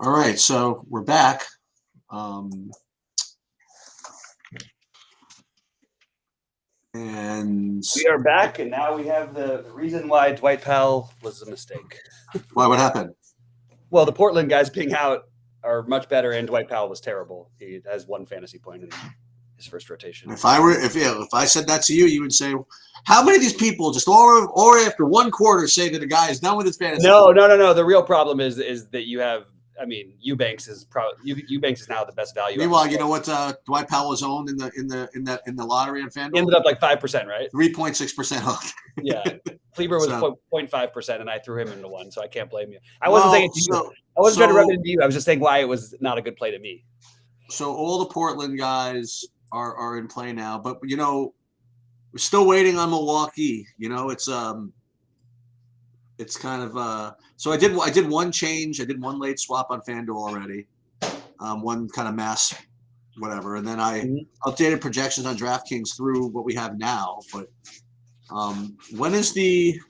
All right, so we're back. And We are back, and now we have the reason why Dwight Powell was a mistake. why? What happened? Well, the Portland guys being out are much better, and Dwight Powell was terrible. He has 1 fantasy point in his first rotation. If I said that to you, you would say, "How many of these people just or after one quarter say that a guy is done with his fantasy?" No. The real problem is that you have. I mean, Eubanks is Eubanks is now the best value. Meanwhile, you know what Dwight Powell was owned in the lottery on FanDuel? He ended up like 5%, right? 3.6% owned. Yeah, Kleber was 0.5%, and I threw him into one, so I can't blame you. I wasn't saying it to you. I wasn't trying to rub it into you. I was just saying why it was not a good play to me. So all the Portland guys are in play now, but we're still waiting on Milwaukee. It's kind of so I did one change. I did one late swap on FanDuel already, one kind of mass whatever, and then I updated projections on DraftKings through what we have now. But when is the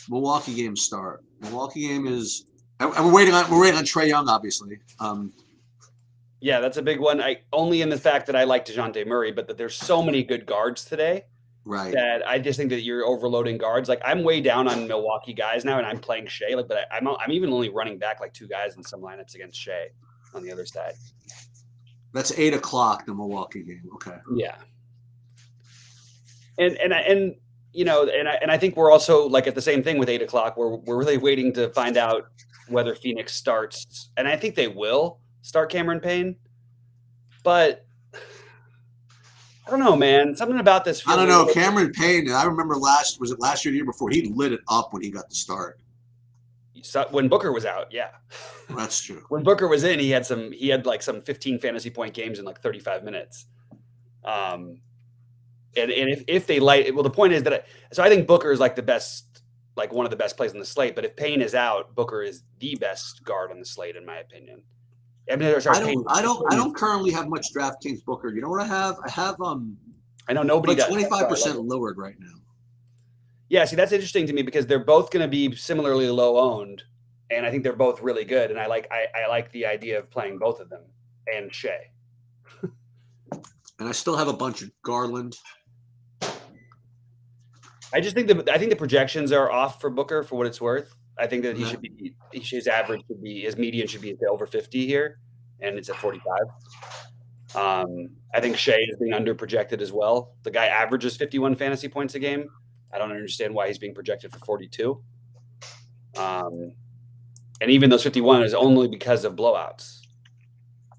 Milwaukee game start? Milwaukee game is, and we're waiting on Trae Young, obviously. Yeah, that's a big one. I only in the fact that I like DeJounte Murray, but that there's so many good guards today. Right. That I just think that you're overloading guards. Like I'm way down on Milwaukee guys now, and I'm playing Shea. But I'm even only running back like 2 guys in some lineups against Shea on the other side. That's 8:00, the Milwaukee game. Okay. Yeah. And I think we're also like at the same thing with 8:00. We're really waiting to find out whether Phoenix starts, and I think they will start Cameron Payne, but. I don't know, man. Something about this. I don't know. Cameron Payne, I remember last year, the year before, he lit it up when he got the start. When Booker was out, yeah. That's true. When Booker was in, he had like some 15 fantasy point games in like 35 minutes. And if they the point is that I think Booker is like the best, like one of the best plays on the slate. But if Payne is out, Booker is the best guard on the slate, in my opinion. I don't currently have much DraftKings Booker. You know what I have? I know nobody does. 25% lowered right now. Yeah, see, that's interesting to me because they're both going to be similarly low owned, and I think they're both really good. And I like the idea of playing both of them and Shea. And I still have a bunch of Garland. I just think the projections are off for Booker for what it's worth. I think that his median should be over 50 here, and it's at 45. I think Shea is being under projected as well. The guy averages 51 fantasy points a game. I don't understand why he's being projected for 42. And even those 51 is only because of blowouts.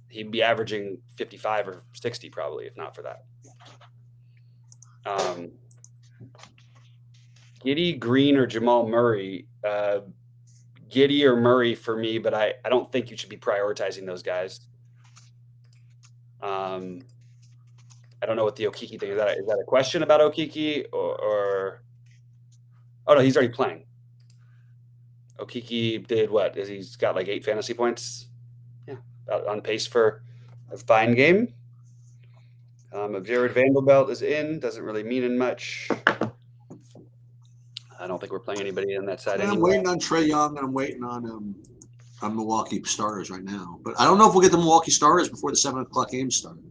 He'd be averaging 55 or 60 probably, if not for that. Giddy, Green, or Jamal Murray. Giddy or Murray for me, but I don't think you should be prioritizing those guys. I don't know what the Okiki thing is. Is that a question about Okiki or? Oh no, he's already playing. Okiki did what? He's got like 8 fantasy points. Yeah, on pace for a fine game. Jared Vanderbilt is in. Doesn't really mean much. I don't think we're playing anybody on that side. I'm waiting on Trae Young, and I'm waiting on Milwaukee starters right now. But I don't know if we'll get the Milwaukee starters before the 7:00 game starts.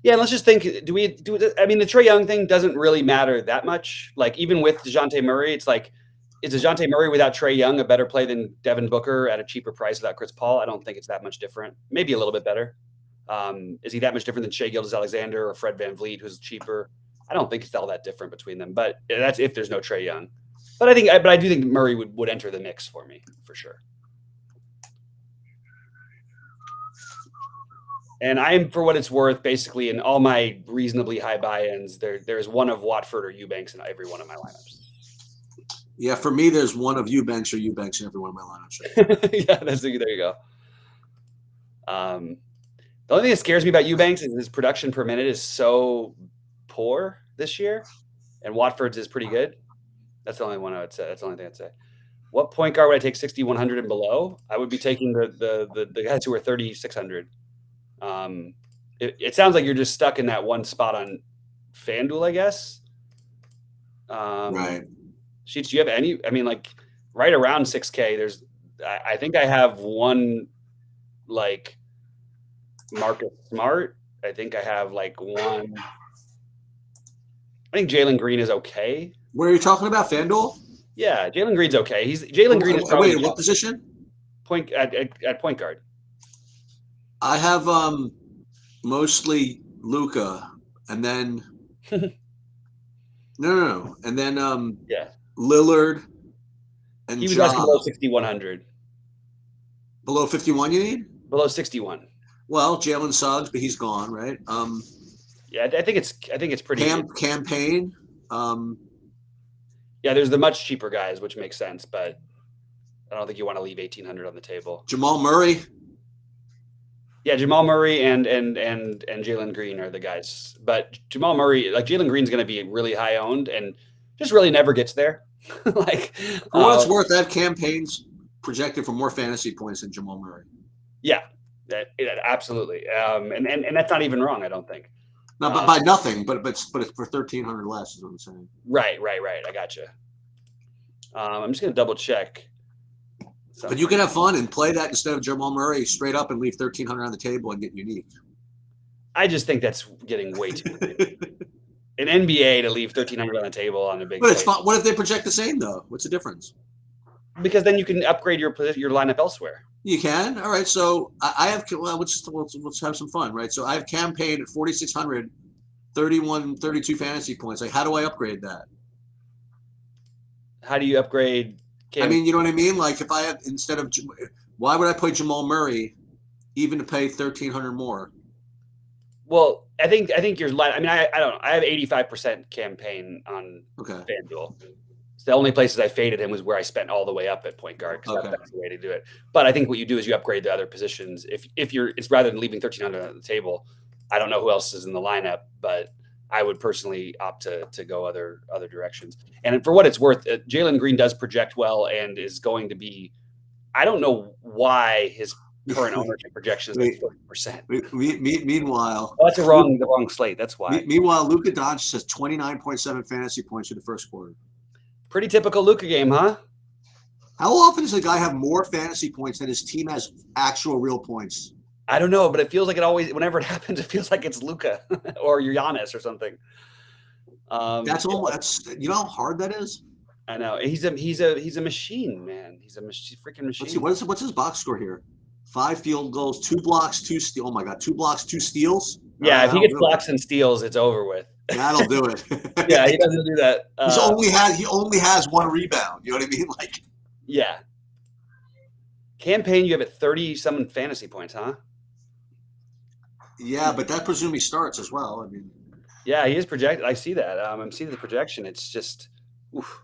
Yeah, let's just think. I mean, the Trae Young thing doesn't really matter that much. Like even with DeJounte Murray, it's like, is DeJounte Murray without Trae Young a better play than Devin Booker at a cheaper price without Chris Paul? I don't think it's that much different. Maybe a little bit better. Is he that much different than Shai Gilgeous-Alexander or Fred VanVleet, who's cheaper? I don't think it's all that different between them. But that's if there's no Trae Young. But I do think Murray would enter the mix for me for sure. And I'm, for what it's worth, basically in all my reasonably high buy-ins, there's one of Watford or Eubanks in every one of my lineups. Yeah, for me, there's one of Eubanks or Eubanks in every one of my lineups. Yeah, there you go. The only thing that scares me about Eubanks is his production per minute is so poor this year, and Watford's is pretty good. That's the only one I would say. That's the only thing I'd say. What point guard would I take 6,100 and below? I would be taking the guys who are 3,600. It sounds like you're just stuck in that one spot on FanDuel, I guess. Right. Sheets, do you have any? I mean, like right around 6K. I think I have one like Marcus Smart. I think I have like one. I think Jalen Green is okay. What are you talking about, FanDuel? Yeah, Jalen Green's okay. Jalen Green is probably Wait, what position? Point at point guard. I have mostly Luka, and then no, and then Yeah, Lillard, and he was Ja. asking below 6,100. Below 51, you need? Below 61. Well, Jalen Suggs, but he's gone, right? Yeah, I think it's pretty. Campaign. Yeah, there's the much cheaper guys, which makes sense, but I don't think you want to leave 1,800 on the table. Jamal Murray. Yeah, Jamal Murray and Jalen Green are the guys. But Jamal Murray, like Jalen Green's going to be really high owned and just really never gets there. Like, for what it's worth, that campaign's projected for more fantasy points than Jamal Murray. Yeah, absolutely. And that's not even wrong, I don't think. No, but by nothing, but it's for 1,300 less is what I'm saying. Right. I gotcha. I'm just going to double check. But you can have fun and play that instead of Jamal Murray straight up and leave 1,300 on the table and get unique. I just think that's getting way too big. An NBA to leave 1,300 on the table on a big. But it's fun. What if they project the same though? What's the difference? Because then you can upgrade your lineup elsewhere. You can. All right. So I have. Well, let's have some fun, right? So I have campaign at 4,600, 31, 32 fantasy points. Like, how do I upgrade that? How do you upgrade? I mean, you know what I mean? Like, if I have instead of, why would I play Jamal Murray, even to pay 1,300 more? Well, I think you're. I mean, I don't know. I have 85% campaign on FanDuel. The only places I faded him was where I spent all the way up at point guard because that's the way to do it. But I think what you do is you upgrade the other positions. If you're, it's rather than leaving 1,300 on the table. I don't know who else is in the lineup, but I would personally opt to go other directions. And for what it's worth, Jalen Green does project well and is going to be. I don't know why his current ownership projection is like 40%. Meanwhile, that's the wrong slate. That's why. Meanwhile, Luka Doncic has 29.7 fantasy points in the first quarter. Pretty typical Luka game, huh? How often does a guy have more fantasy points than his team has actual real points? I don't know, but it feels like it always, whenever it happens, it feels like it's Luka or Giannis or something. That's you know how hard that is. I know he's a machine, man. He's a freaking machine. Let's see, what's his box score here? 5 field goals, 2 blocks, 2 steals. Oh my God, 2 blocks, 2 steals. Yeah, if he gets blocks and steals, it's over with. That'll do it. Yeah, he doesn't do that. He only has 1 rebound. You know what I mean? Like, yeah. Campaign, you have at 30-something fantasy points, huh? Yeah, but that presumably starts as well. I mean, yeah, he is projected. I see that. I'm seeing the projection. It's just, oof.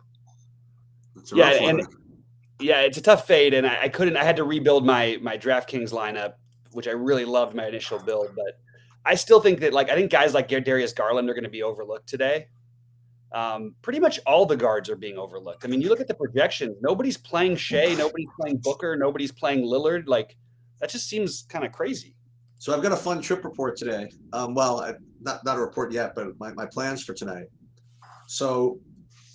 Yeah, it's a tough fade, and I had to rebuild my DraftKings lineup, which I really loved my initial build, but I still think that I think guys like Darius Garland are going to be overlooked today. Pretty much all the guards are being overlooked. I mean, you look at the projections, nobody's playing Shea, nobody's playing Booker, nobody's playing Lillard. Like, that just seems kind of crazy. So I've got a fun trip report today. Well, not a report yet, but my plans for tonight. So,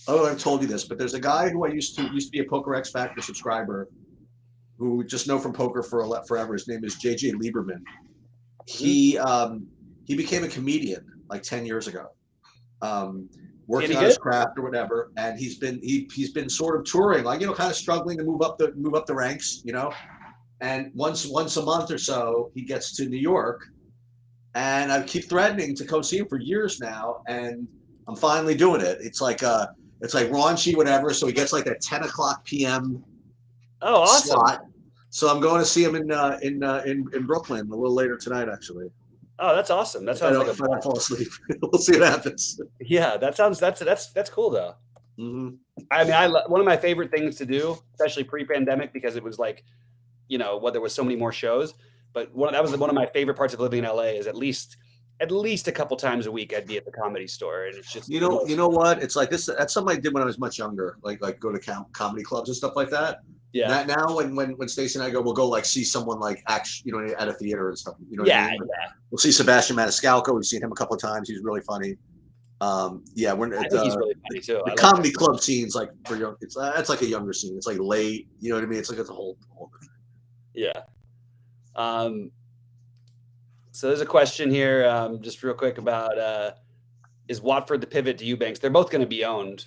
I've told you this, but there's a guy who I used to be a Poker X Factor subscriber, who just know from poker for forever. His name is JJ Lieberman. He became a comedian like 10 years ago, working on his craft or whatever, and he's been sort of touring, like, kind of struggling to move up the ranks, and once a month or so he gets to New York, and I keep threatening to come see him for years now, and I'm finally doing it. It's like raunchy, whatever. So he gets like that 10 o'clock p.m. Oh, awesome. slot. So I'm going to see him in Brooklyn a little later tonight, actually. Oh, that's awesome. That sounds if I don't fall asleep, we'll see what happens. Yeah, that's cool though. Mm-hmm. I mean, one of my favorite things to do, especially pre-pandemic, because it was like, there was so many more shows. But that was one of my favorite parts of living in LA is at least a couple times a week I'd be at the Comedy Store, and it's just you know what, it's like this. That's something I did when I was much younger, like go to comedy clubs and stuff like that. Yeah. Now when Stacey and I we'll go like see someone like at a theater and stuff. What I mean? Yeah. We'll see Sebastian Maniscalco. We've seen him a couple of times. He's really funny. I think he's really funny too. The comedy club scene's like for young. It's like a younger scene. It's like late. You know what I mean? It's like it's a whole. Yeah. So there's a question here, just real quick about is Watford the pivot to Eubanks? They're both going to be owned.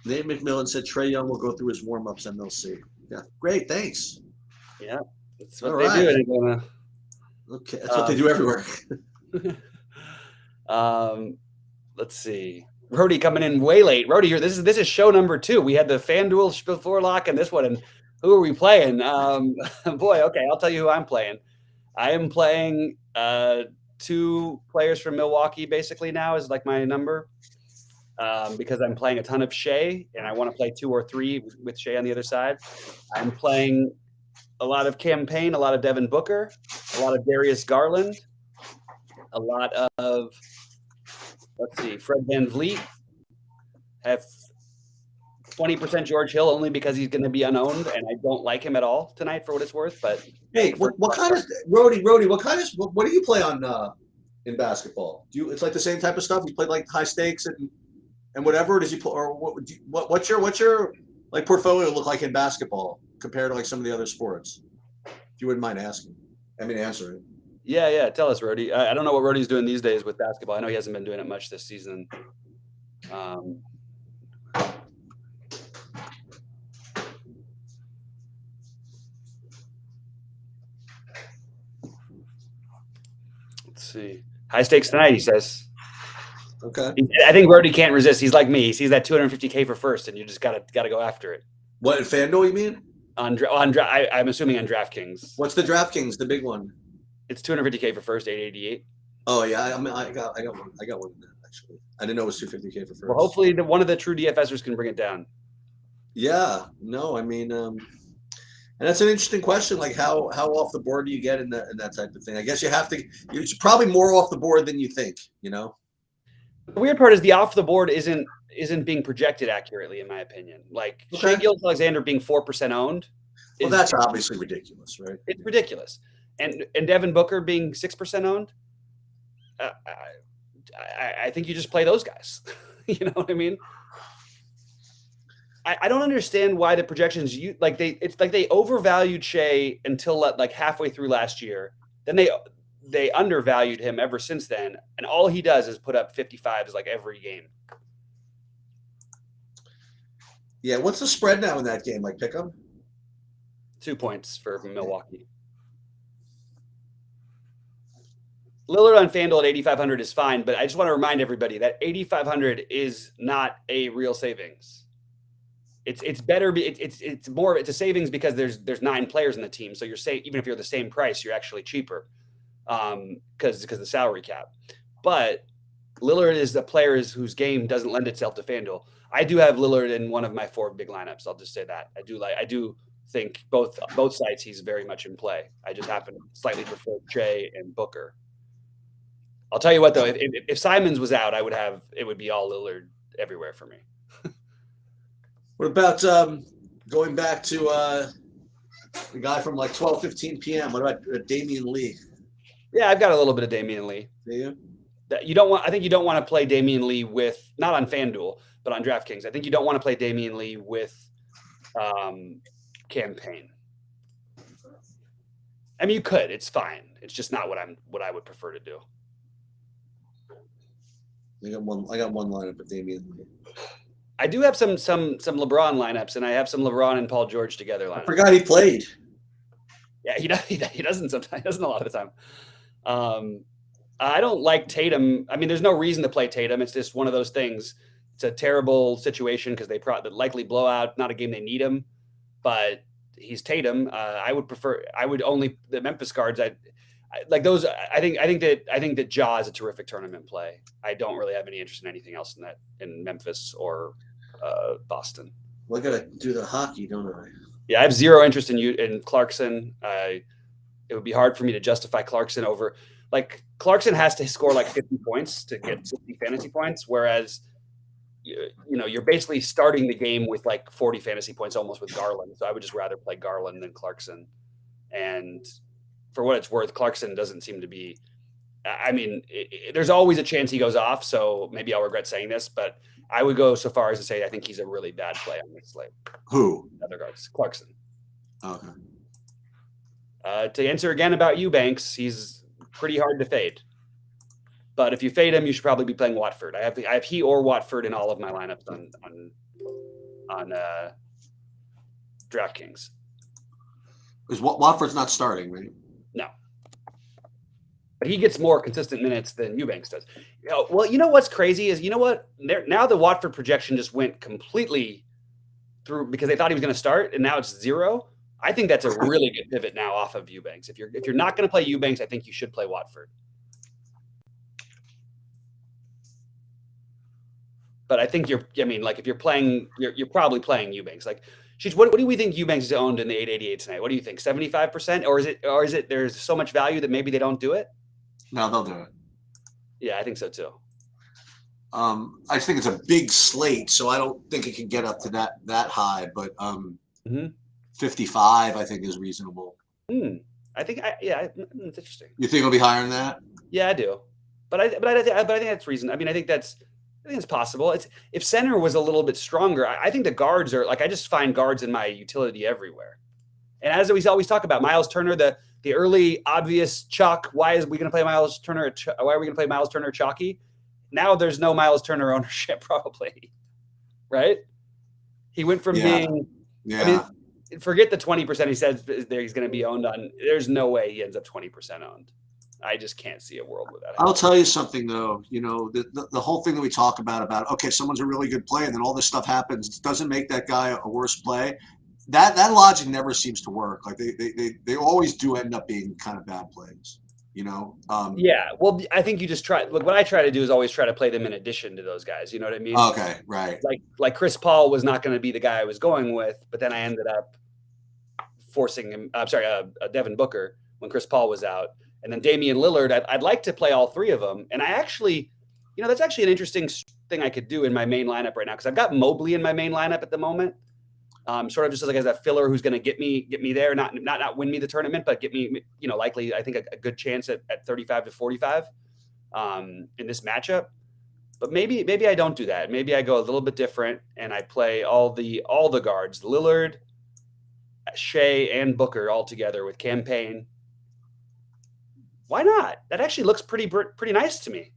Nate McMillan said Trae Young will go through his warm-ups and they'll see. Yeah, great, thanks. Yeah, that's what they do in Atlanta. Okay, that's what they do everywhere. Let's see. Rody coming in way late. Rody, this is show number 2. We had the FanDuel before lock and this one. And who are we playing? Boy, okay, I'll tell you who I'm playing. I am playing 2 players from Milwaukee basically now is like my number. Because I'm playing a ton of Shea and I want to play 2 or 3 with Shea on the other side. I'm playing a lot of Campaign, a lot of Devin Booker, a lot of Darius Garland, a lot of, let's see, Fred VanVleet. Have 20% George Hill only because he's going to be unowned and I don't like him at all tonight for what it's worth. But hey, what kind of Rody? What do you play on in basketball? It's like the same type of stuff? You play like high stakes and whatever. Does you play, or what's your like portfolio look like in basketball compared to like some of the other sports? If you wouldn't mind answering. Yeah. Tell us, Rody. I don't know what Rody's doing these days with basketball. I know he hasn't been doing it much this season. Let's see. High stakes tonight, he says. Okay. I think Rody can't resist. He's like me. He sees that $250K for first, and you just gotta go after it. What, at FanDuel, you mean? I'm assuming on DraftKings. What's the DraftKings, the big one? It's $250K for first, 888. Oh yeah, I got one in there actually. I didn't know it was $250K for first. Well, hopefully one of the true DFSers can bring it down. Yeah, no, and that's an interesting question. Like how off the board do you get in that type of thing? I guess it's probably more off the board than you think, you know? The weird part is the off the board isn't being projected accurately, in my opinion. Like Shai Gilgeous-Alexander being 4% owned. Well, that's obviously ridiculous, right? It's ridiculous. And Devin Booker being 6% owned. I think you just play those guys. You know what I mean? I don't understand why the projections it's like they overvalued Shea until like halfway through last year. Then they undervalued him ever since then, and all he does is put up 55s like every game. Yeah, what's the spread now in that game? Like pick 'em? 2 points for Milwaukee. Lillard on FanDuel at 8,500 is fine, but I just want to remind everybody that 8,500 is not a real savings. It's better. It's more. It's a savings because there's 9 players in the team, so even if you're the same price, you're actually cheaper because the salary cap. But Lillard is a player whose game doesn't lend itself to FanDuel. I do have Lillard in one of my 4 big lineups. I'll just say that I do think both sides he's very much in play. I just happen to slightly prefer Shea and Booker. I'll tell you what though, if Simons was out, it would be all Lillard everywhere for me. What about going back to the guy from like 12:15 p.m.? What about Damian Lee? Yeah, I've got a little bit of Damian Lee. Do you? I think you don't want to play Damian Lee with, not on FanDuel, but on DraftKings. I think you don't want to play Damian Lee with Campaign. I mean, you could. It's fine. It's just not what I would prefer to do. I got one lineup with Damian Lee. I do have some LeBron lineups, and I have some LeBron and Paul George together lineups. I forgot he played. Yeah, he doesn't sometimes. He doesn't a lot of the time. I don't like Tatum. I mean, there's no reason to play Tatum. It's just one of those things. It's a terrible situation because they likely blowout. Not a game they need him, but he's Tatum. I would only the Memphis cards. I like those. I think that Ja is a terrific tournament play. I don't really have any interest in anything else in Memphis or Boston. Well, I gotta do the hockey, don't I? Yeah, I have zero interest in Clarkson. It would be hard for me to justify Clarkson over. Like Clarkson has to score like 50 points to get 60 fantasy points, whereas you're basically starting the game with like 40 fantasy points almost with Garland. So I would just rather play Garland than Clarkson. And for what it's worth, Clarkson doesn't seem to be. I mean, there's always a chance he goes off, so maybe I'll regret saying this, but I would go so far as to say I think he's a really bad play on this slate. Who? In other guards, Clarkson. Okay. To answer again about Eubanks, he's pretty hard to fade. But if you fade him, you should probably be playing Watford. I have he or Watford in all of my lineups on DraftKings. Because Watford's not starting, right? No. But he gets more consistent minutes than Eubanks does. Well, you know what's crazy is, you know what? Now the Watford projection just went completely through because they thought he was going to start, and now it's 0. I think that's a really good pivot now off of Eubanks. If you're not going to play Eubanks, I think you should play Watford. But I think if you're playing, you're probably playing Eubanks. Like, what do we think Eubanks is owned in the 888 tonight? What do you think? 75%, or is it there's so much value that maybe they don't do it? No, they'll do it. Yeah, I think so too. I just think it's a big slate, so I don't think it can get up to that high. But 55, I think, is reasonable. I think, it's interesting. You think it'll be higher than that? Yeah, I do. But I think that's reason. I mean, I think it's possible. If center was a little bit stronger, I think the guards are like, I just find guards in my utility everywhere. And as we always talk about, Miles Turner, the early obvious chalk. Why are we going to play Miles Turner chalky? Now there's no Miles Turner ownership, probably, right? He went from being. Yeah. I mean, forget the 20% he says he's going to be owned on. There's no way he ends up 20% owned. I just can't see a world with that. I'll tell you something, though. You know, the whole thing that we talk about, okay, someone's a really good player, and then all this stuff happens. It doesn't make that guy a worse play. That logic never seems to work. Like they always do end up being kind of bad plays. You know? Yeah. Well, I think you just try. Look, what I try to do is always try to play them in addition to those guys. You know what I mean? Okay, right. Like Chris Paul was not going to be the guy I was going with, but then I ended up forcing him. I'm sorry, Devin Booker when Chris Paul was out. And then Damian Lillard, I'd like to play all three of them. And I actually, that's actually an interesting thing I could do in my main lineup right now, because I've got Mobley in my main lineup at the moment. Sort of just as a filler who's going to get me there, not win me the tournament, but get me, likely, I think a good chance at 35 to 45 in this matchup. But maybe I don't do that. Maybe I go a little bit different and I play all the guards, Lillard, Shea, and Booker all together with Cam Payne. Why not? That actually looks pretty nice to me.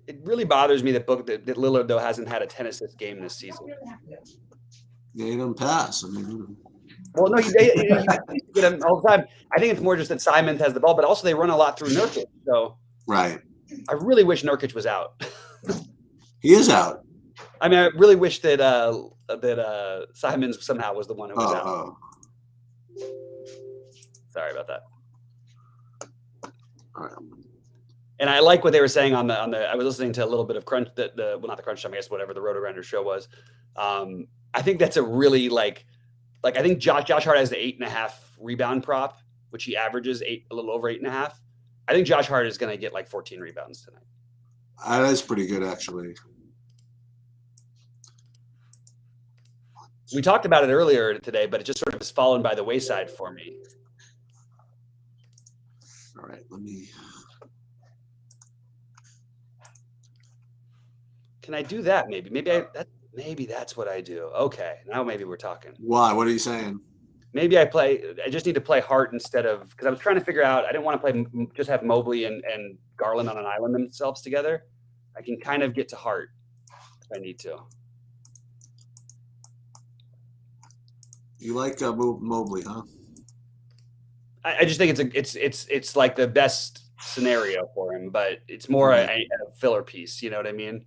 It really bothers me that Lillard, though, hasn't had a 10-assist game this season. Yeah, he doesn't pass. I mean, well, no, you get him all the time. I think it's more just that Simons has the ball, but also they run a lot through Nurkic. So right. I really wish Nurkic was out. He is out. I mean, I really wish that Simons somehow was the one who was out. Oh. Sorry about that. All right. And I like what they were saying on the. I was listening to a little bit of Crunch, not the Crunch Time, I guess, whatever the Roto Grinder show was. I think that's a really I think Josh Hart has the 8.5 rebound prop, which he averages a little over 8.5. I think Josh Hart is going to get 14 rebounds tonight. That is pretty good, actually. We talked about it earlier today, but it just sort of has fallen by the wayside for me. All right, let me. Can I do that? Maybe that's what I do. Okay, now maybe we're talking. Why? What are you saying? Maybe I just need to play Hart instead of, because I was trying to figure out, I didn't want to just have Mobley and Garland on an island themselves together. I can kind of get to Hart if I need to. You like Mobley, huh? I just think it's like the best scenario for him, but it's more a filler piece. You know what I mean?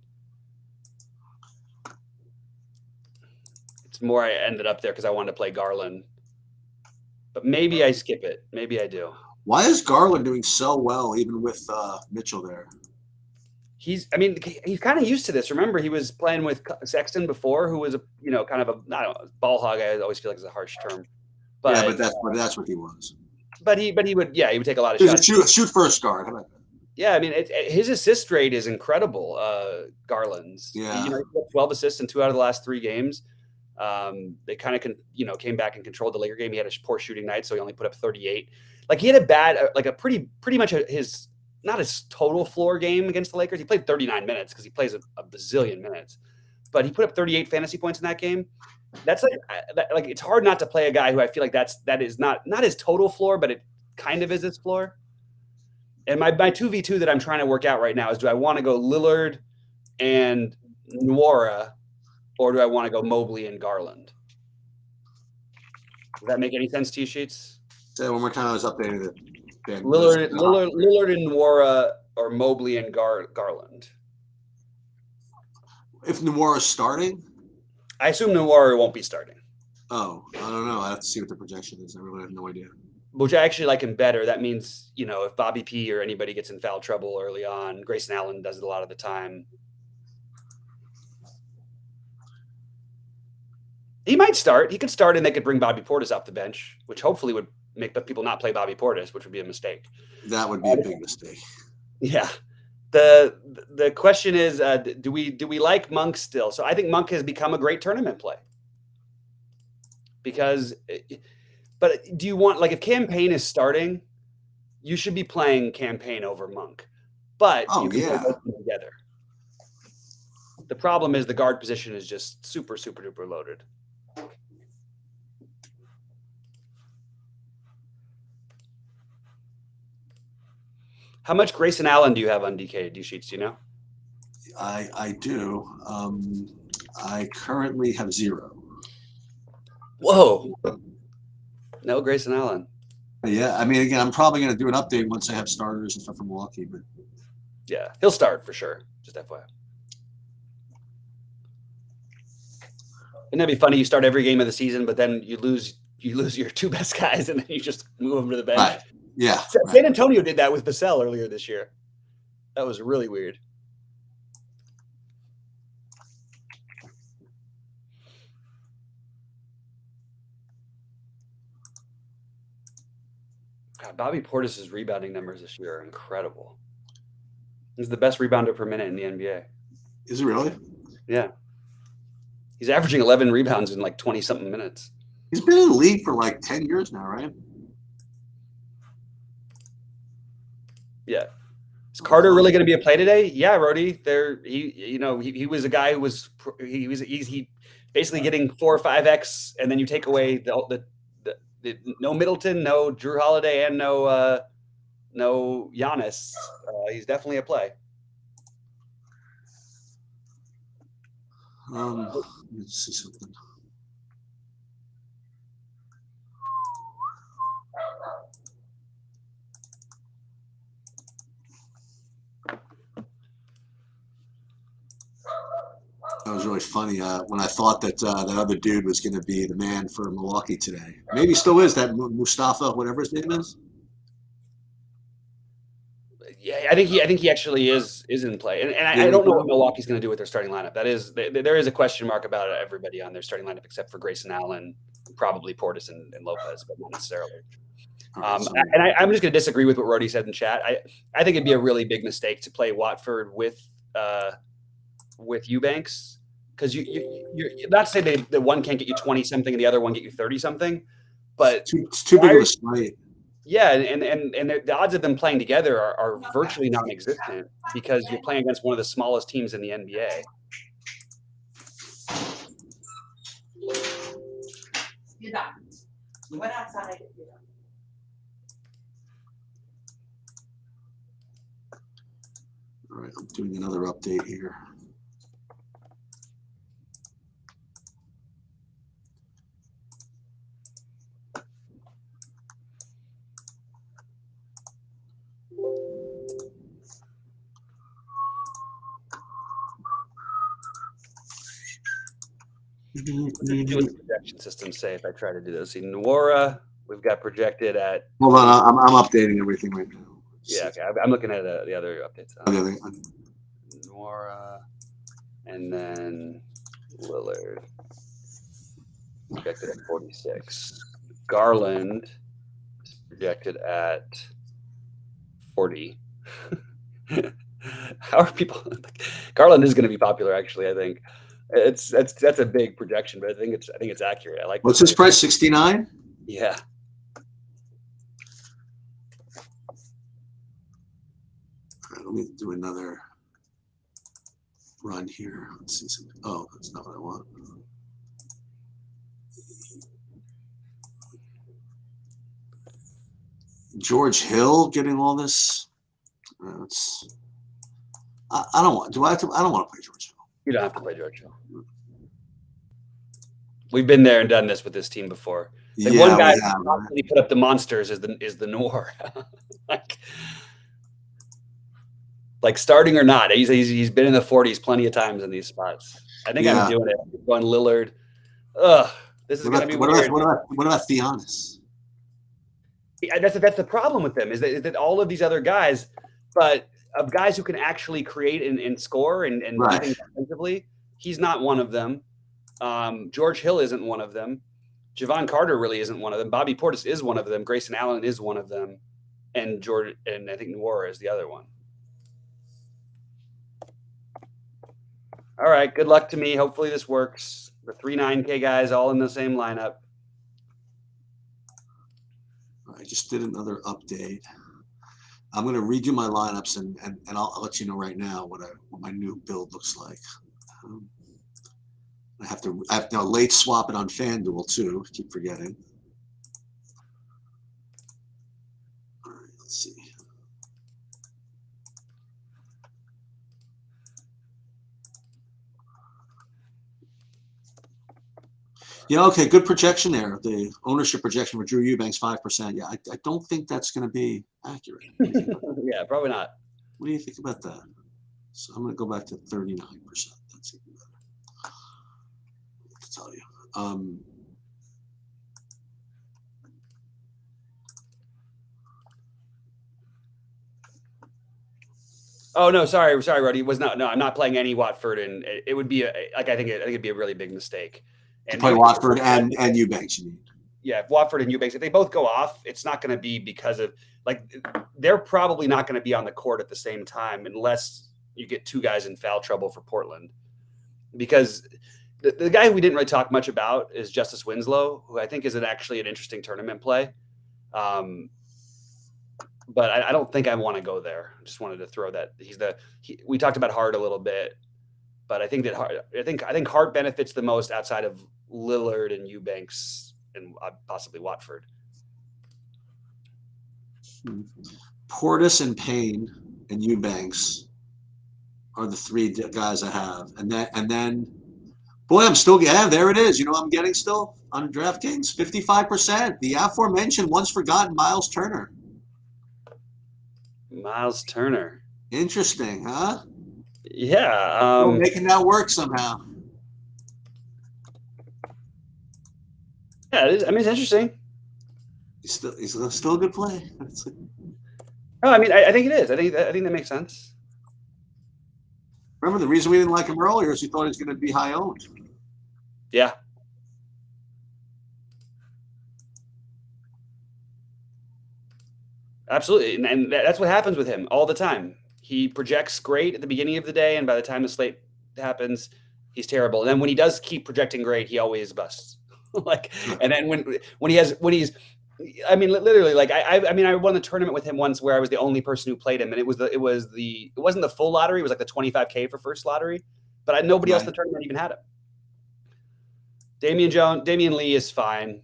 It's more I ended up there because I wanted to play Garland, but maybe I skip it. Maybe I do. Why is Garland doing so well, even with Mitchell there? He's kind of used to this. Remember, he was playing with Sexton before, who was kind of ball hog. I always feel like it's a harsh term, but yeah, but that's what he was. But he would take a lot of shots. Shoot first guard. How about that? Yeah, I mean, his assist rate is incredible. Garland's. Yeah. He 12 assists in 2 out of the last 3 games. They kind of came back and controlled the Laker game. He had a poor shooting night, so he only put up 38. Like he had a bad, pretty much not his total floor game against the Lakers. He played 39 minutes because he plays a bazillion minutes, but he put up 38 fantasy points in that game. That's like it's hard not to play a guy who I feel like that is not his total floor, but it kind of is his floor. And my 2v2 that I'm trying to work out right now is, do I want to go Lillard and Nwora, or do I want to go Mobley and Garland? Does that make any sense to you, Sheets? Say one more time. I was updating it. Lillard and Nwora, or Mobley and Garland. If Nwora is starting, I assume Nwora won't be starting. Oh, I don't know. I have to see what the projection is. I really have no idea. Which I actually like him better. That means, if Bobby P or anybody gets in foul trouble early on, Grayson Allen does it a lot of the time. He might start. He could start, and they could bring Bobby Portis off the bench, which hopefully would make people not play Bobby Portis, which would be a mistake. That would be a big mistake. Yeah. The question is, do we like Monk still? So I think Monk has become a great tournament play. But do you want, like, if Campaign is starting, you should be playing Campaign over Monk. But you can play both together. The problem is the guard position is just super, super duper loaded. How much Grayson Allen do you have on DK? Do you Sheets? Do you know? I do. I currently have 0. Whoa. No Grayson Allen. Yeah, I mean, again, I'm probably going to do an update once I have starters and stuff from Milwaukee. But yeah, he'll start for sure. Just FYI. Wouldn't that be funny? You start every game of the season, but then you lose your 2 best guys, and then you just move them to the bench. Right. Yeah. San Antonio did that with Vassell earlier this year. That was really weird. God, Bobby Portis' rebounding numbers this year are incredible. He's the best rebounder per minute in the NBA. Is he really? Yeah. He's averaging 11 rebounds in like 20-something minutes. He's been in the league for like 10 years now, right? Yeah. Is Carter really going to be a play today? Yeah, Rody. He was a guy who he basically getting 4 or 5x, and then you take away the no Middleton, no Drew Holiday, and no Giannis. He's definitely a play. Let's see something. That was really funny when I thought that that other dude was going to be the man for Milwaukee today. Maybe still is, that Mustafa, whatever his name is. Yeah, I think he actually is in play, and I don't know what Milwaukee's going to do with their starting lineup. There is a question mark about everybody on their starting lineup except for Grayson Allen, probably Portis and Lopez, but not necessarily. I'm just going to disagree with what Rody said in chat. I think it'd be a really big mistake to play Watford with Eubanks, because you're not to say the one can't get you 20 something and the other one get you 30 something, but it's too big of a slate. Yeah, and the odds of them playing together are virtually non-existent because you're playing against one of the smallest teams in the NBA. You're done. You went outside. All right, I'm doing another update here. The projection system say if I try to do this. See, Nwora, we've got projected at. Hold on, I'm updating everything right now. Yeah, okay. I'm looking at the other updates. Nwora, and then Lillard projected at 46. Garland projected at 40. How are people? Garland is going to be popular, actually. I think that's a big projection, but I think it's accurate. I like. What's his price? 69. Yeah. let me do another run here. Let's see something. Oh, that's not what I want. George Hill getting all this. I don't want. Do I have to? I don't want to play George Hill. You don't have to play George Hill. We've been there and done this with this team before. Like Yeah, one guy we have, who constantly put up the monsters is the Noor. like starting or not, he's been in the 40s plenty of times in these spots. I think Yeah. I'm doing it. I'm going Lillard. Ugh, this is going to be weird. What about Theonis? Yeah, that's the problem with them is that all of these other guys, but of guys who can actually create and score and Right. do things offensively, he's not one of them. George Hill isn't one of them. Javon Carter really isn't one of them. Bobby Portis is one of them. Grayson Allen is one of them, and I think Noor is the other one. All right, good luck to me. Hopefully this works. The 3 9K guys all in the same lineup. I just did another update. I'm going to redo my lineups and I'll let you know right now what my new build looks like. I have to late swap it on FanDuel too. I keep forgetting. All right, let's see. Yeah, okay, good projection there. The ownership projection for Drew Eubanks, 5%. Yeah, I don't think that's going to be accurate. Yeah, probably not. What do you think about that? So I'm going to go back to 39%. That's even better. To tell you. Oh no, sorry, Roddy. It was not. No, I'm not playing any Watford, and it would be I think it'd be a really big mistake. To play Watford and Eubanks, you need. Yeah, if Watford and Eubanks, if they both go off, it's not going to be because of they're probably not going to be on the court at the same time unless you get two guys in foul trouble for Portland. Because the guy we didn't really talk much about is Justice Winslow, who I think is actually an interesting tournament play. But I don't think I want to go there. I just wanted to throw that. We talked about Hart a little bit, but I think Hart benefits the most outside of Lillard and Eubanks and possibly Watford. Portis and Payne and Eubanks are the 3 guys I have, and then, boy, I'm still there. It is. You know, I'm getting still on DraftKings 55%. The aforementioned once forgotten Miles Turner. Miles Turner. Interesting, huh? Yeah. Making that work somehow. Yeah, it is. I mean, it's interesting. He's still a good play. No, I mean, I think it is. I think that makes sense. Remember, the reason we didn't like him earlier is we thought he was going to be high owned. Yeah. Absolutely. And that's what happens with him all the time. He projects great at the beginning of the day, and by the time the slate happens, he's terrible. And then when he does keep projecting great, he always busts. And then when he's I mean, literally, I won the tournament with him once where I was the only person who played him, and it wasn't the full lottery. It was like the 25K for first lottery, but nobody else in the tournament even had him. Damian Lee is fine.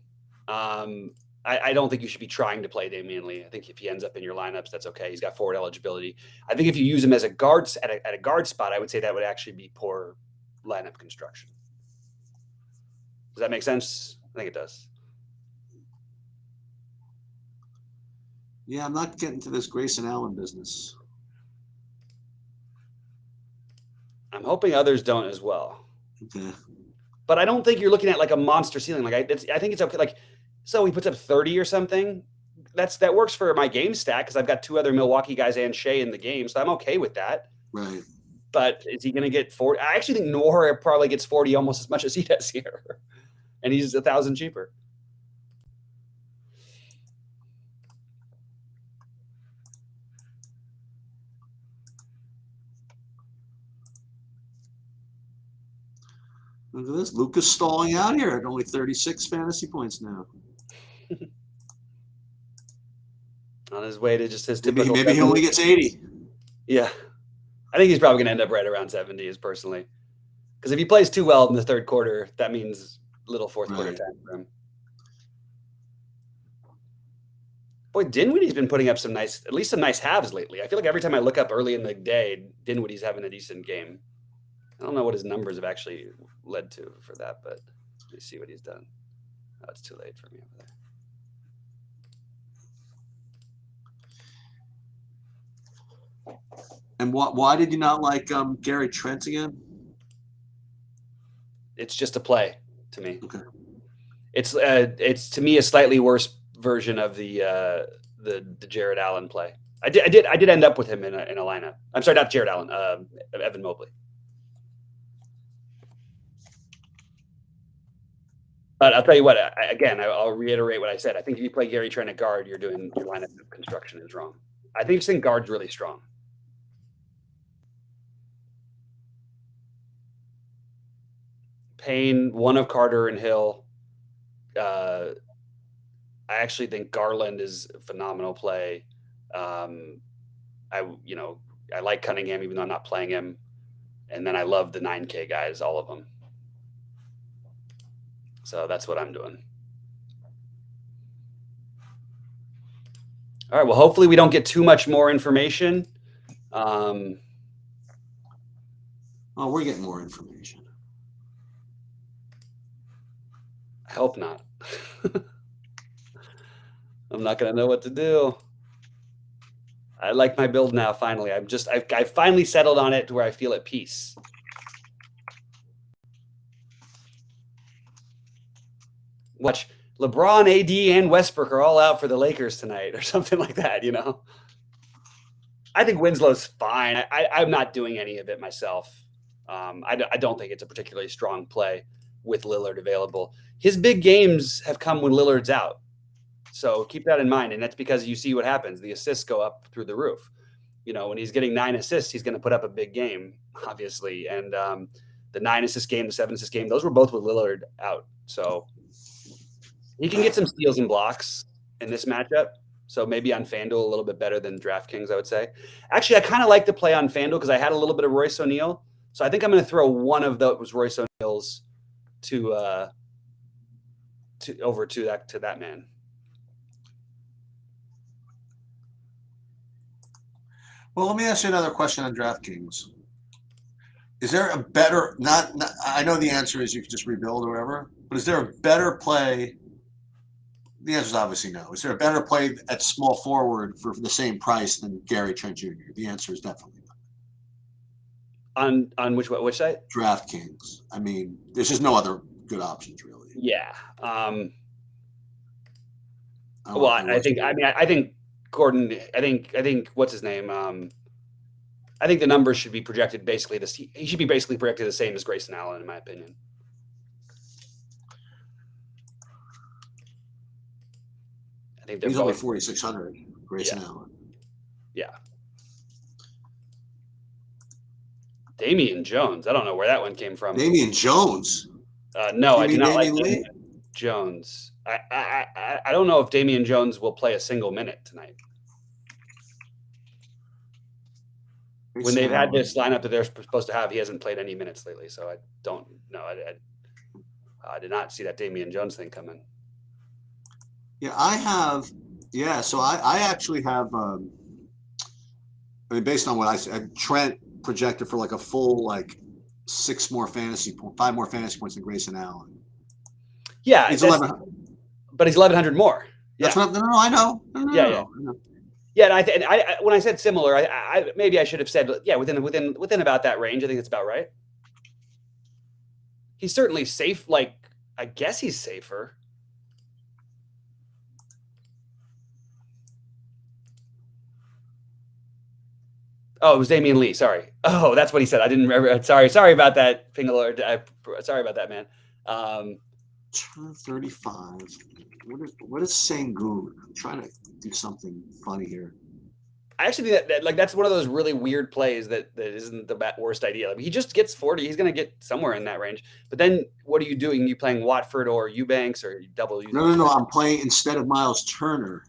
I don't think you should be trying to play Damian Lee. I think if he ends up in your lineups, that's okay. He's got forward eligibility. I think if you use him as a guard at a guard spot, I would say that would actually be poor lineup construction. Does that make sense? I think it does. Yeah, I'm not getting to this Grayson Allen business. I'm hoping others don't as well. Okay. But I don't think you're looking at like a monster ceiling. I think it's okay. So he puts up 30 or something. That works for my game stack because I've got 2 other Milwaukee guys and Shea in the game, so I'm okay with that. Right. But is he going to get 40? I actually think Noor probably gets 40 almost as much as he does here, and he's 1,000 cheaper. Look at this. Luka's stalling out here at only 36 fantasy points now. On his way to just his typical. Maybe he only gets 80. Yeah. I think he's probably going to end up right around 70 is personally. Because if he plays too well in the third quarter, that means little fourth quarter Right. time for him. Boy, Dinwiddie's been putting up at least some nice halves lately. I feel like every time I look up early in the day, Dinwiddie's having a decent game. I don't know what his numbers have actually led to for that, but let me see what he's done. Oh, it's too late for me over there. And why did you not like Gary Trent again? It's just a play to me. Okay. It's to me a slightly worse version of the Jared Allen play. I did end up with him in a lineup. I'm sorry, not Jared Allen, Evan Mobley. But I'll tell you what. I'll reiterate what I said. I think if you play Gary Trent at guard, your lineup construction is wrong. I think guard's really strong. Payne, one of Carter and Hill. I actually think Garland is a phenomenal play. I like Cunningham, even though I'm not playing him. And then I love the 9K guys, all of them. So that's what I'm doing. All right. Well, hopefully we don't get too much more information. Oh, we're getting more information. I hope not. I'm not going to know what to do. I like my build now. Finally, I've finally settled on it to where I feel at peace. Watch LeBron, AD, and Westbrook are all out for the Lakers tonight or something like that, I think Winslow's fine. I'm not doing any of it myself. I don't think it's a particularly strong play with Lillard available. His big games have come when Lillard's out. So keep that in mind. And that's because you see what happens. The assists go up through the roof. When he's getting 9 assists, he's going to put up a big game, obviously. And the 9 assist game, the 7 assist game, those were both with Lillard out. So he can get some steals and blocks in this matchup. So maybe on FanDuel a little bit better than DraftKings, I would say. Actually, I kind of like to play on FanDuel because I had a little bit of Royce O'Neal. So I think I'm going to throw one of those Royce O'Neals over to that man. Well, let me ask you another question on DraftKings. Is there a better I know the answer is you can just rebuild or whatever, but is there a better play? The answer is obviously no. Is there a better play at small forward for the same price than Gary Trent Jr.? The answer is definitely no. On which site? DraftKings. I mean, there's just no other good options really. Yeah. I think Gordon. I think what's his name? I think the numbers should be projected basically he should be basically projected the same as Grayson Allen, in my opinion. I think he's only 4,600. Grayson Allen. Yeah. Damian Jones. I don't know where that one came from. Damian Jones. No, I do not like Damian Jones. I don't know if Damian Jones will play a single minute tonight. When they've had this lineup that they're supposed to have, he hasn't played any minutes lately. So I don't know. I did not see that Damian Jones thing coming. Yeah, I have. Yeah, so I actually have. Based on what I said, Trent projected for like a full 5 more fantasy points than Grayson Allen. Yeah, he's 1,100. But he's 1,100 more. Yeah. That's what. No, I know. Yeah. Yeah, and I when I said similar, I maybe I should have said within about that range. I think it's about right. He's certainly safe. I guess he's safer. Oh, it was Damian Lee. Sorry. Oh, that's what he said. I didn't remember. Sorry about that, Pingalore. Sorry about that, man. 35. What is Sengun? I'm trying to do something funny here. I actually think that that's one of those really weird plays that isn't the worst idea. He just gets 40. He's going to get somewhere in that range. But then what are you doing? Are you playing Watford or Eubanks or double? No. I'm playing instead of Miles Turner.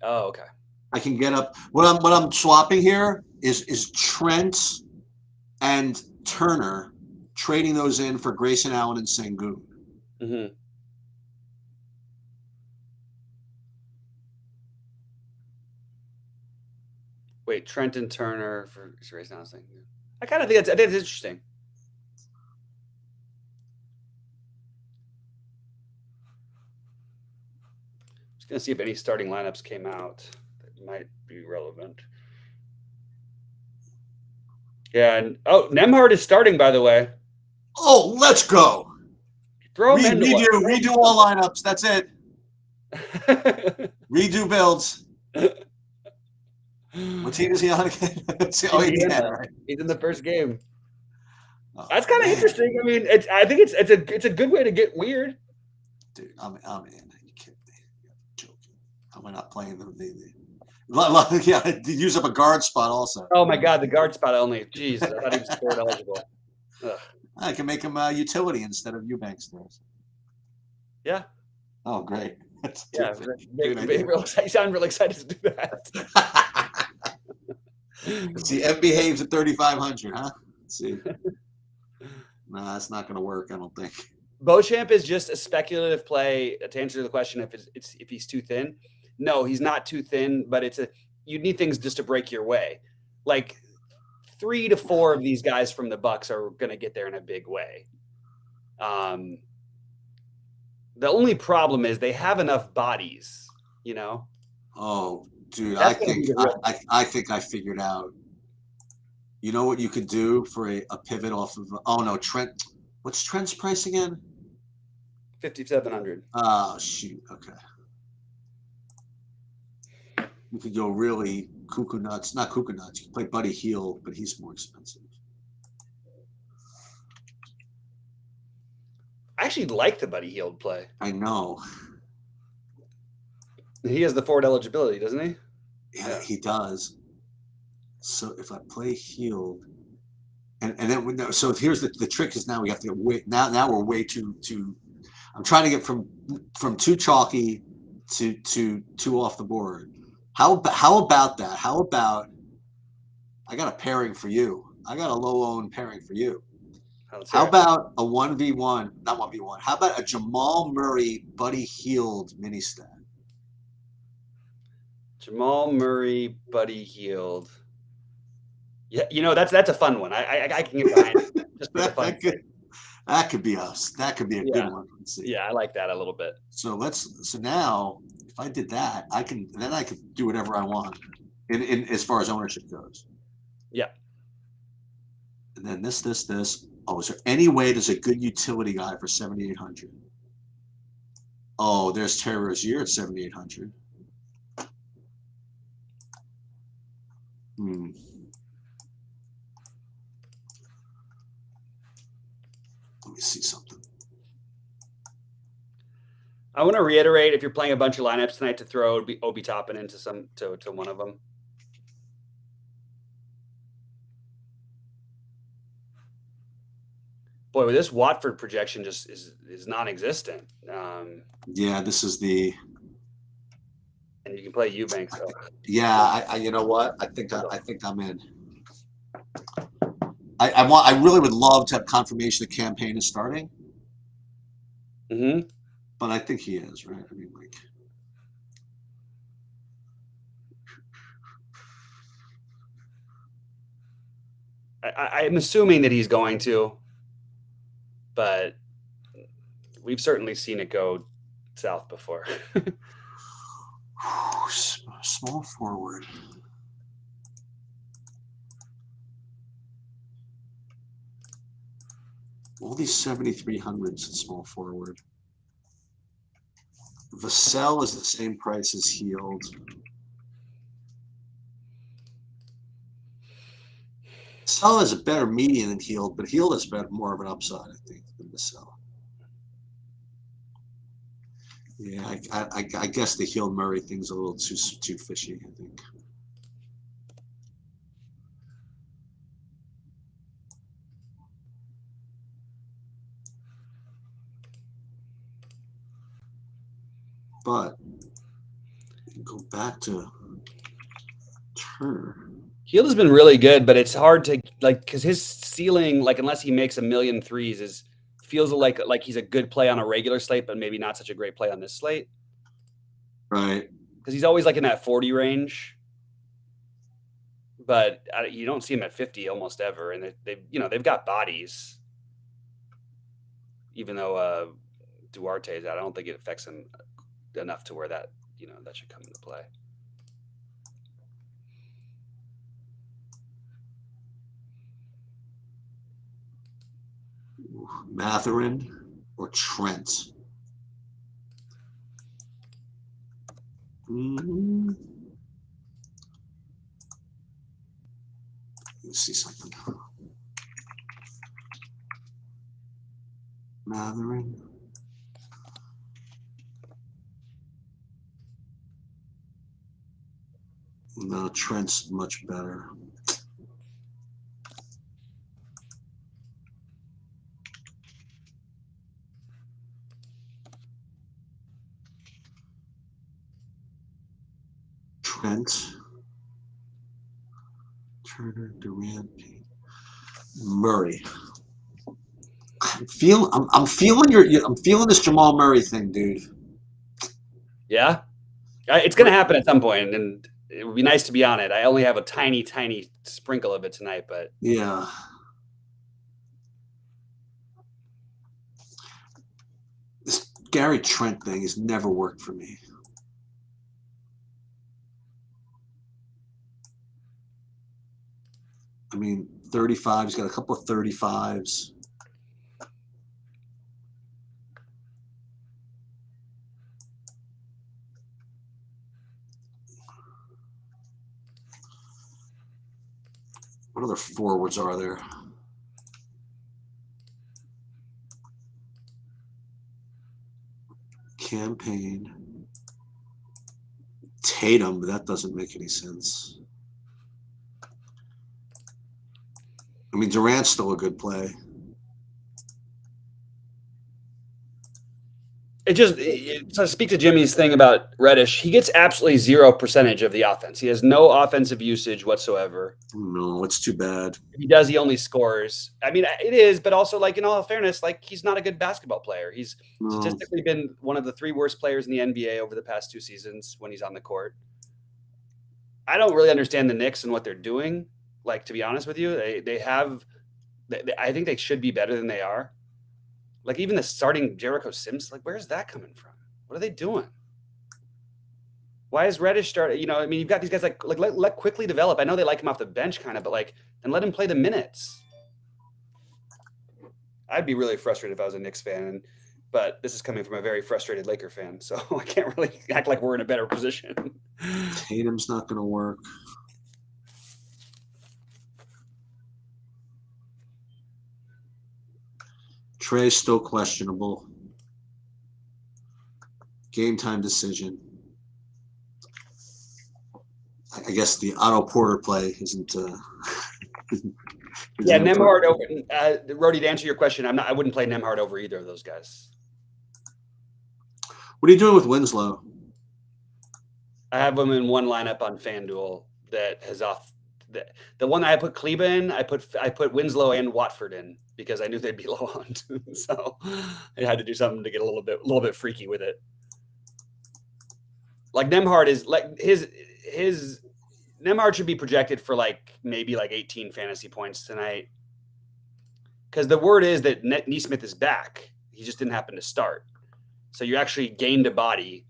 Oh, okay. I can get up. What I'm swapping here is Trent and Turner, trading those in for Grayson Allen and Sengun. Mm-hmm. Wait, Trenton Turner for race now thing. I kind of think that's interesting. Just gonna see if any starting lineups came out that might be relevant. Yeah, and Nemhard is starting, by the way. Oh, let's go. Throw him in. Redo all lineups. That's it. Redo builds. What team is he on again? Oh, Indiana, right? He's in the first game. Oh, That's kind of interesting. I mean, I think it's a good way to get weird. Dude, I'm in. You kidding me? You're joking. How am I not playing the yeah, use up a guard spot also. Oh my God, the guard spot only. Jeez, I thought he was forward eligible. Ugh. I can make him a utility instead of Eubanks there. Yeah. Oh, great. Yeah, you sound really excited to do that. Let's see, M behaves at 3,500, huh? Let's see. No, that's not going to work, I don't think. Beauchamp is just a speculative play to answer the question if he's too thin. No, he's not too thin, but you need things just to break your way. Like 3 to 4 of these guys from the Bucks are going to get there in a big way. The only problem is they have enough bodies, you know? Oh, dude, I think I figured out. You know what you could do for a pivot off of? Oh no, Trent. What's Trent's price again? 5,700. Oh shoot. Okay. You could go really cuckoo nuts. Not cuckoo nuts. You could play Buddy Hield, but he's more expensive. I actually like the Buddy Hield play. I know. He has the forward eligibility, doesn't he? Yeah, he does. So if I play Hield, and then so here's the trick is now we have to get now we're way too. I'm trying to get from too chalky to off the board. How about that? How about I got a pairing for you? I got a low owned pairing for you. How about a 1v1? Not 1v1. How about a Jamal Murray Buddy Hield mini stat? Jamal Murray Buddy Hield. Yeah, you know that's a fun one. I can get behind it. Just that could be us. That could be a good one. Let's see. Yeah, I like that a little bit. So now if I did that, I could do whatever I want in as far as ownership goes. Yeah. And then this. Oh, is there any way there's a good utility guy for 7,800? Oh, there's Terry Rozier at 7,800. Let me see something. I want to reiterate, if you're playing a bunch of lineups tonight, to throw Obi Toppin into to one of them. Boy, with this Watford projection just is non-existent. Yeah, this is the. And you can play Eubanks. So. Yeah, I you know what? I think I'm in. I really would love to have confirmation the campaign is starting. Mm-hmm. But I think he is, right? I mean, like. I'm assuming that he's going to, but we've certainly seen it go south before. Small forward. All these 7,300s at small forward. Vassell is the same price as Hield. Vassell is a better median than Hield, but Hield is more of an upside, I think, than Vassell. Yeah, I guess the Hield Murray thing's a little too fishy, I think. But you can go back to Hield has been really good, but it's hard to like because his ceiling, like unless he makes a million threes, is feels like he's a good play on a regular slate, but maybe not such a great play on this slate. Right. Because he's always like in that 40 range. But you don't see him at 50 almost ever, and they've got bodies. Even though Duarte's out, I don't think it affects him enough to where that that should come into play. Matherin or Trent? Let's see something. Matherin. No, Trent's much better. Trent, Turner, Durant, Murray. I'm feeling this Jamal Murray thing, dude. Yeah, it's going to happen at some point, and it would be nice to be on it. I only have a tiny, tiny sprinkle of it tonight, but yeah. This Gary Trent thing has never worked for me. I mean, 35. He's got a couple of 35s. What other forwards are there? Campaign. Tatum, but that doesn't make any sense. I mean, Durant's still a good play. So speak to Jimmy's thing about Reddish. He gets absolutely 0% of the offense. He has no offensive usage whatsoever. No, it's too bad. If he does, he only scores. I mean, it is, but also, like, in all fairness, like, he's not a good basketball player. He's statistically been one of the 3 worst players in the NBA over the past 2 seasons when he's on the court. I don't really understand the Knicks and what they're doing. Like, to be honest with you, I think they should be better than they are. Like, even the starting Jericho Sims, like, where's that coming from? What are they doing? Why is Reddish starting? I mean, you've got these guys like let quickly develop. I know they like him off the bench kind of, but like, then let him play the minutes. I'd be really frustrated if I was a Knicks fan, but this is coming from a very frustrated Laker fan, so I can't really act like we're in a better position. Tatum's not going to work. Trey's still questionable. Game time decision. I guess the Otto Porter play isn't. Yeah, Nembhard over. Rody, to answer your question, I wouldn't play Nembhard over either of those guys. What are you doing with Winslow? I have him in one lineup on FanDuel that has off. The one that I put Kleba in, I put Winslow and Watford in because I knew they'd be low on, so I had to do something to get a little bit freaky with it. Like Nembhard is like his Nembhard should be projected for maybe 18 fantasy points tonight because the word is that Nesmith is back. He just didn't happen to start, so you actually gained a body.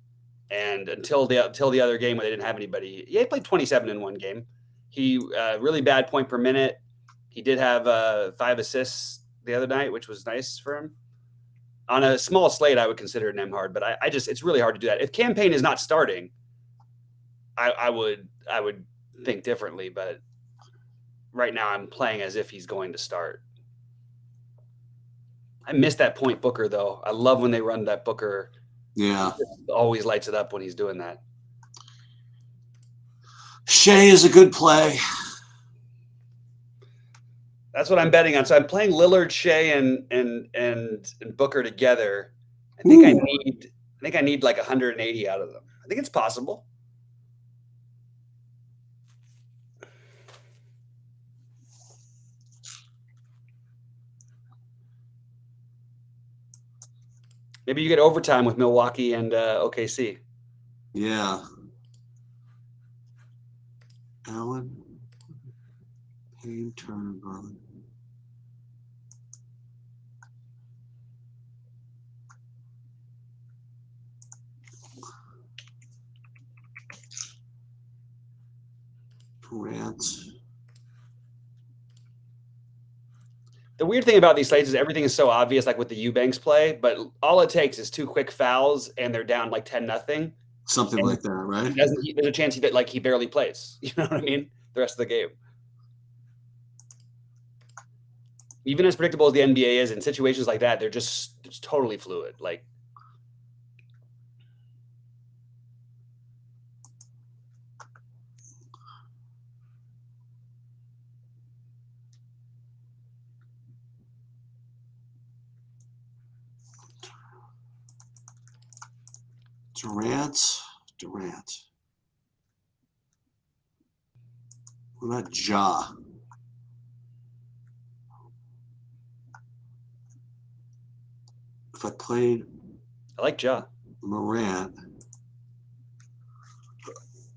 And until the other game where they didn't have anybody, he played 27 in one game. He really bad point per minute. He did have 5 assists the other night, which was nice for him. On a small slate, I would consider Nembhard, but it's really hard to do that. If Campaign is not starting, I would think differently. But right now, I'm playing as if he's going to start. I miss that point Booker though. I love when they run that Booker. Yeah, he always lights it up when he's doing that. Shea is a good play. That's what I'm betting on. So I'm playing Lillard, Shea, and Booker together. I think I need like 180 out of them. I think it's possible. Maybe you get overtime with Milwaukee and OKC. Yeah. Allen, Payne, Turner, Garland. Durant. The weird thing about these slates is everything is so obvious, like with the Eubanks play, but all it takes is 2 quick fouls and they're down like 10-0. Something And like that, right? There's a chance he barely plays. You know what I mean? The rest of the game. Even as predictable as the NBA is, in situations like that, they're just totally fluid. Like, Durant. What about Ja? If I played I like Ja. Morant,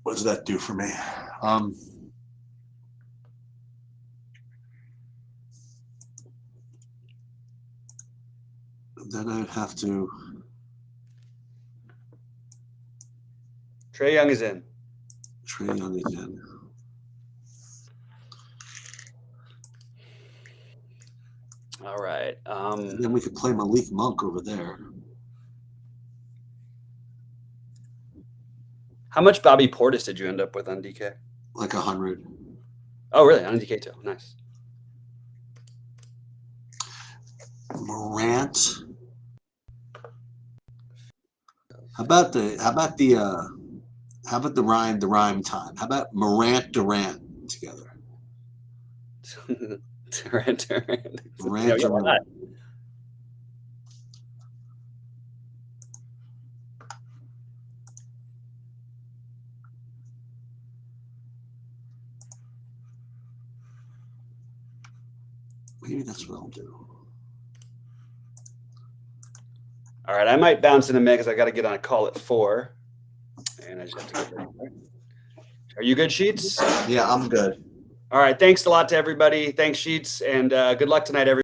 what does that do for me? Then I'd have to. Trae Young is in. Trae Young is in. All right. Then we could play Malik Monk over there. How much Bobby Portis did you end up with on DK? Like 100. Oh, really? On DK too. Nice. Morant. How about the rhyme time? How about Morant Durant together? Durant. Morant Yeah, why Durant. not? Maybe that's what I'll do. All right, I might bounce in a minute because I got to get on a call at 4, and I just have to get ready. Are you good, Sheets? Yeah, I'm good. All right, thanks a lot to everybody. Thanks, Sheets, and good luck tonight, everybody.